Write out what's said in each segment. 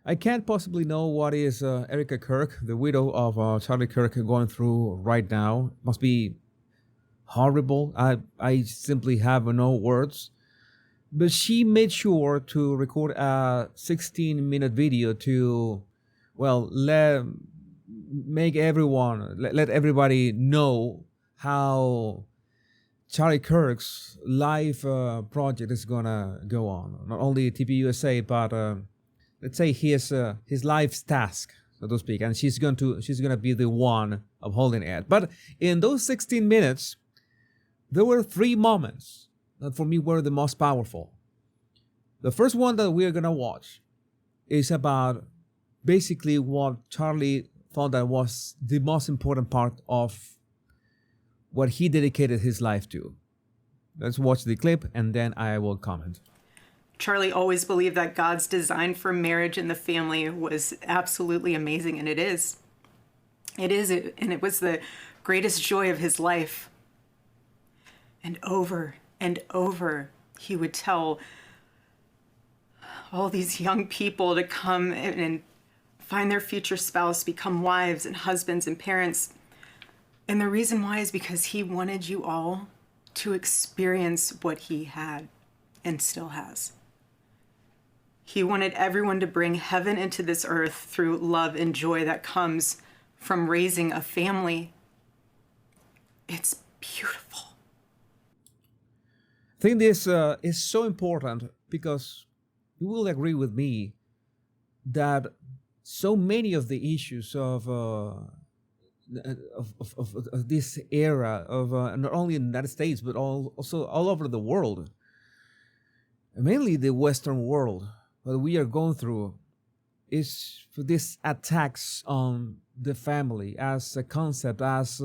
I can't possibly know what is Erika Kirk, the widow of Charlie Kirk, going through right now. Must be horrible. I simply have no words. But she made sure to record a 16-minute video to, well, let everybody know how Charlie Kirk's life project is gonna go on. Not only TPUSA, but let's say his life's task, so to speak. And she's gonna be the one upholding it. But in those 16 minutes, there were three moments that for me were the most powerful. The first one that we are gonna watch is about basically what Charlie thought that was the most important part of what he dedicated his life to. Let's watch the clip and then I will comment. Charlie always believed that God's design for marriage and the family was absolutely amazing, and it is. It is, and it was the greatest joy of his life. And over, he would tell all these young people to come and find their future spouse, become wives and husbands and parents. And the reason why is because he wanted you all to experience what he had and still has. He wanted everyone to bring heaven into this earth through love and joy that comes from raising a family. It's beautiful. I think this is so important because you will agree with me that so many of the issues of this era of not only in the United States but also all over the world, mainly the Western world, what we are going through is for these attacks on the family as a concept, as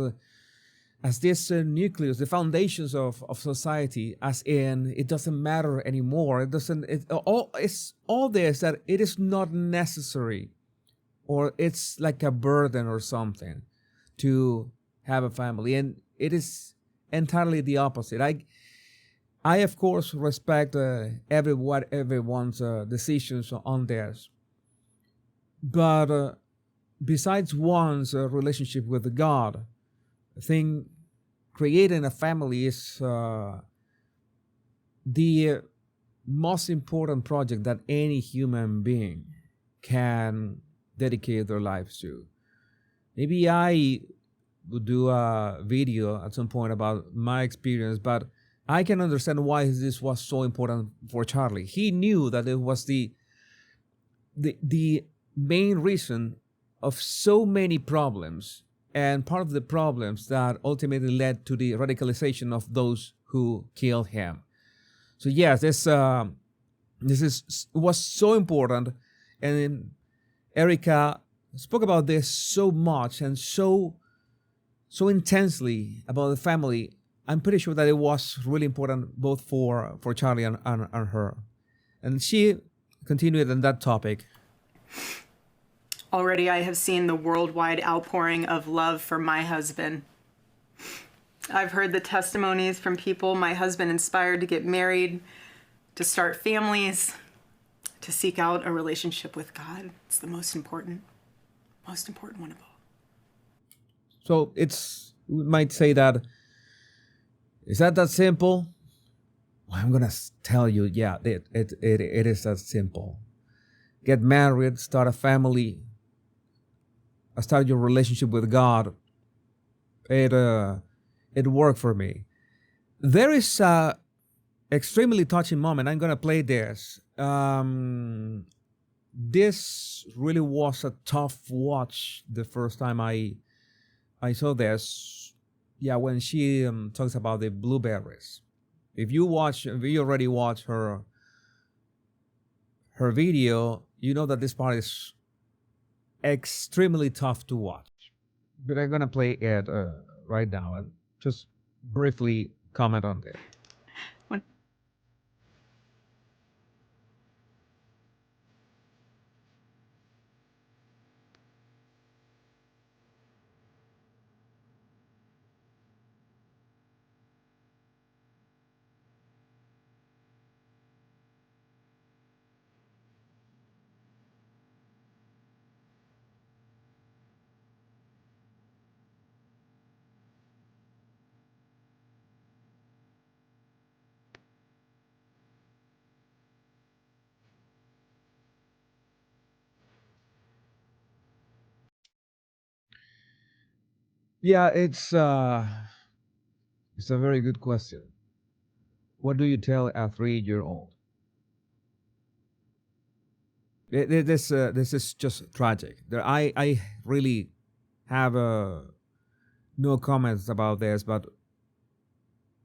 this nucleus, the foundations of society, as in it doesn't matter anymore. It's all this that it is not necessary, or it's like a burden or something to have a family, and it is entirely the opposite. I of course respect everyone's decisions on this, but besides one's relationship with God, I think creating a family is the most important project that any human being can dedicate their lives to. Maybe I would do a video at some point about my experience, but I can understand why this was so important for Charlie. He knew that it was the main reason of so many problems, and part of the problems that ultimately led to the radicalization of those who killed him. So yes, was so important, and Erika spoke about this so much and so intensely about the family. I'm pretty sure that it was really important both for Charlie and her. And she continued on that topic. Already I have seen the worldwide outpouring of love for my husband. I've heard the testimonies from people my husband inspired to get married, to start families, to seek out a relationship with God. It's the most important one of all. So we might say that, is that simple? Well, I'm gonna tell you, yeah, it is that simple. Get married, start a family, start your relationship with God. It worked for me. There is a extremely touching moment. I'm gonna play this. This really was a tough watch the first time I saw this. Yeah, when she talks about the blueberries. If you already watched her video, you know that this part is extremely tough to watch. But I'm gonna play it right now and just briefly comment on it. When Yeah, it's a very good question. What do you tell a 3-year old? This is just tragic. I really have no comments about this, but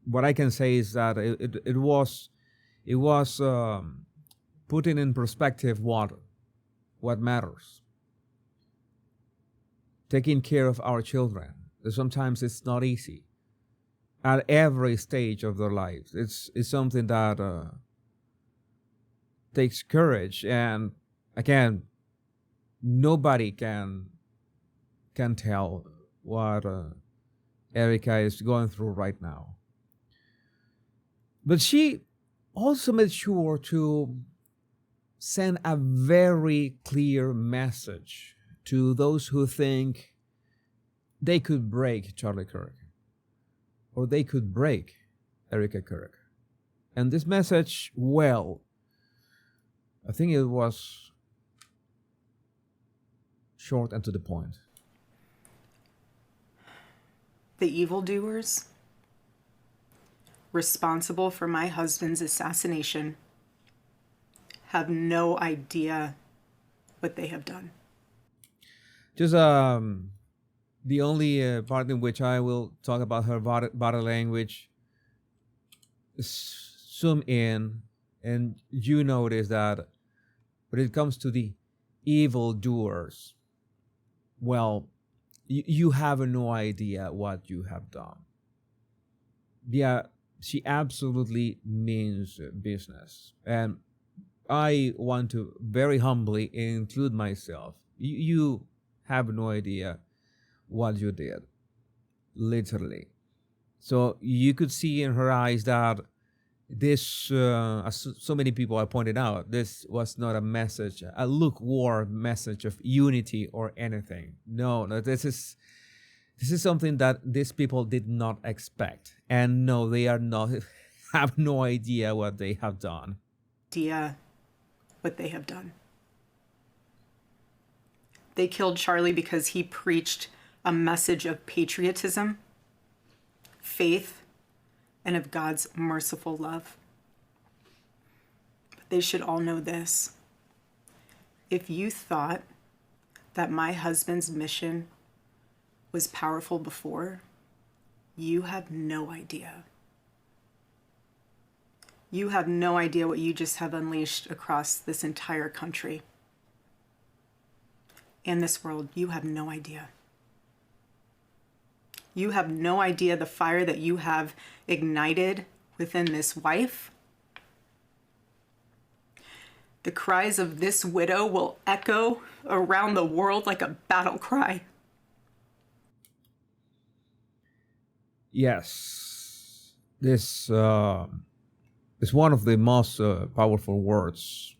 what I can say is that it was putting in perspective what matters. Taking care of our children. Sometimes it's not easy at every stage of their lives. It's something that takes courage, and again, nobody can tell what Erika is going through right now. But she also made sure to send a very clear message to those who think they could break Charlie Kirk or they could break Erika Kirk. And this message, well, I think it was short and to the point. The evildoers responsible for my husband's assassination have no idea what they have done. Just the only part in which I will talk about her body language, zoom in, and you notice that when it comes to the evildoers, well, you have no idea what you have done. Yeah, she absolutely means business. And I want to very humbly include myself. You have no idea what you did, literally. So you could see in her eyes that this, as so many people have pointed out, this was not a message, a lukewarm message of unity or anything. No, this is something that these people did not expect, and no, they are not have no idea what they have done. Idea what they have done. They killed Charlie because he preached a message of patriotism, faith, and of God's merciful love. But they should all know this. If you thought that my husband's mission was powerful before, you have no idea. You have no idea what you just have unleashed across this entire country and this world. You have no idea. You have no idea the fire that you have ignited within this wife. The cries of this widow will echo around the world like a battle cry. Yes, this is one of the most powerful words.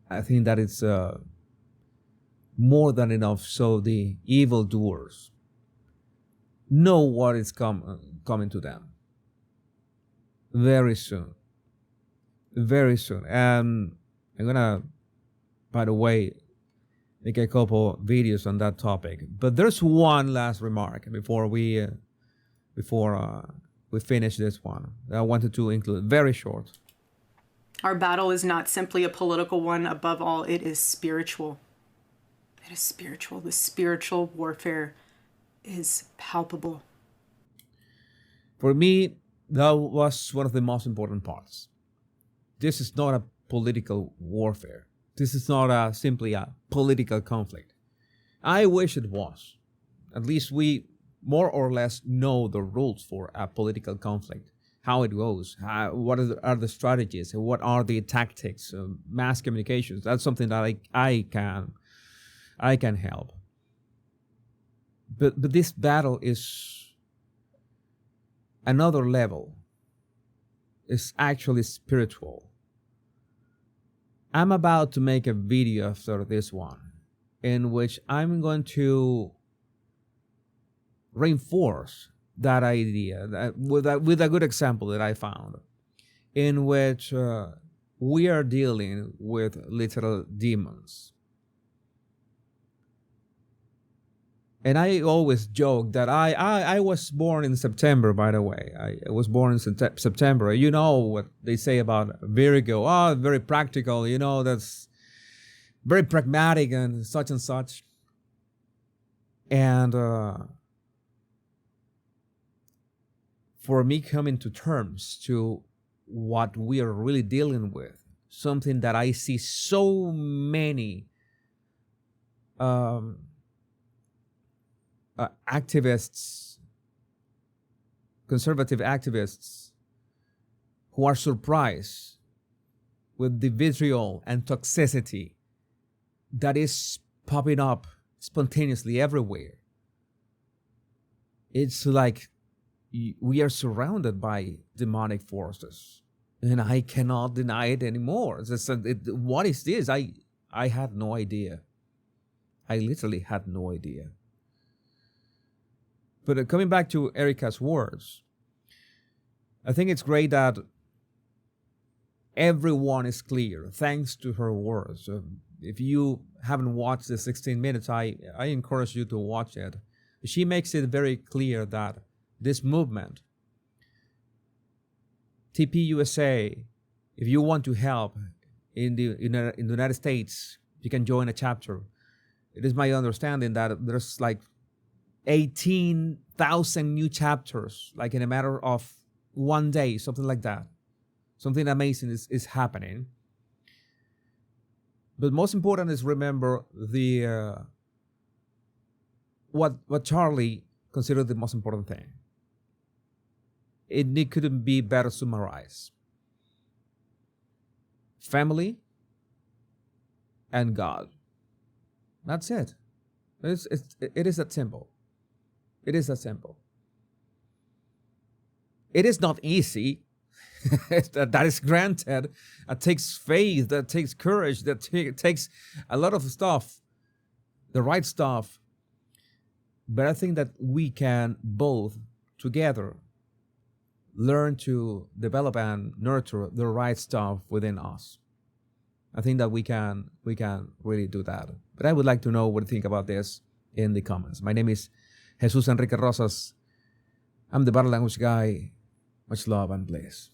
I think that it's more than enough. So the evildoers know what is coming to them very soon. Very soon. And I'm gonna, by the way, make a couple videos on that topic. But there's one last remark before we finish this one that I wanted to include. Very short. Our battle is not simply a political one. Above all, it is spiritual. It is spiritual. The spiritual warfare is palpable. For me, that was one of the most important parts. This is not a political warfare. This is not simply a political conflict. I wish it was. At least we more or less know the rules for a political conflict, how it goes, what are the strategies, what are the tactics, mass communications. That's something that I can help. But this battle is another level. It's actually spiritual. I'm about to make a video after this one in which I'm going to reinforce that idea with a good example that I found, in which we are dealing with literal demons. And I always joke that I was born in September, by the way. I was born in September. You know what they say about Virgo. Oh, very practical. That's very pragmatic and such and such. And for me coming to terms to what we are really dealing with, something that I see so many activists, conservative activists, who are surprised with the vitriol and toxicity that is popping up spontaneously everywhere. It's like we are surrounded by demonic forces, and I cannot deny it anymore. What is this? I had no idea. I literally had no idea. But coming back to Erika's words, I think it's great that everyone is clear thanks to her words. If you haven't watched the 16 minutes, I encourage you to watch it. She makes it very clear that this movement, TPUSA, if you want to help in the United States, you can join a chapter. It is my understanding that there's like 18,000 new chapters, like in a matter of one day, something like that. Something amazing is happening. But most important is remember the what Charlie considered the most important thing. It couldn't be better summarized. Family and God. That's it. It is that simple. It is that simple. It is not easy. That is granted. It takes faith. That takes courage. That takes a lot of stuff, the right stuff. But I think that we can both together learn to develop and nurture the right stuff within us. I think that we can really do that. But I would like to know what you think about this in the comments. My name is Jesus Enrique Rosas. I'm the Body Language Guy. Much love and bliss.